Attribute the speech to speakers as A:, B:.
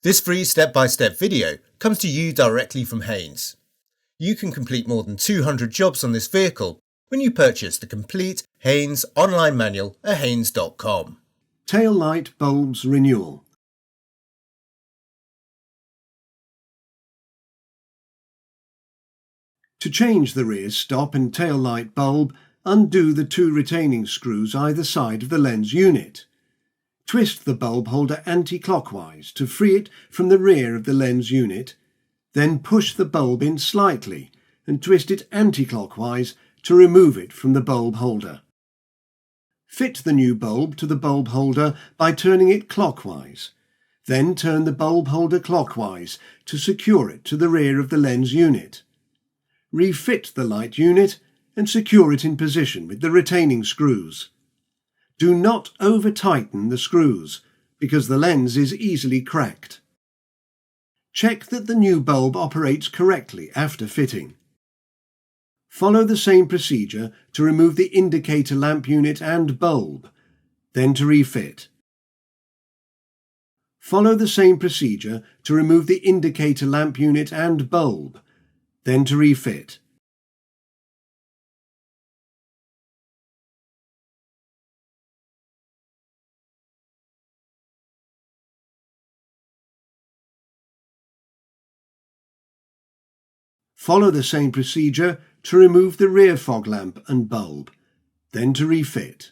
A: This free step-by-step video comes to you directly from Haynes. You can complete more than 200 jobs on this vehicle when you purchase the complete Haynes online manual at haynes.com.
B: Tail light bulbs renewal. To change the rear stop and tail light bulb, undo the two retaining screws either side of the lens unit. Twist the bulb holder anti-clockwise to free it from the rear of the lens unit, then push the bulb in slightly and twist it anti-clockwise to remove it from the bulb holder. Fit the new bulb to the bulb holder by turning it clockwise. Then turn the bulb holder clockwise to secure it to the rear of the lens unit. Refit the light unit and secure it in position with the retaining screws. Do not over-tighten the screws because the lens is easily cracked. Check that the new bulb operates correctly after fitting. Follow the same procedure to remove the indicator lamp unit and bulb, then to refit. Follow the same procedure to remove the indicator lamp unit and bulb, then to refit. Follow the same procedure to remove the rear fog lamp and bulb, then to refit.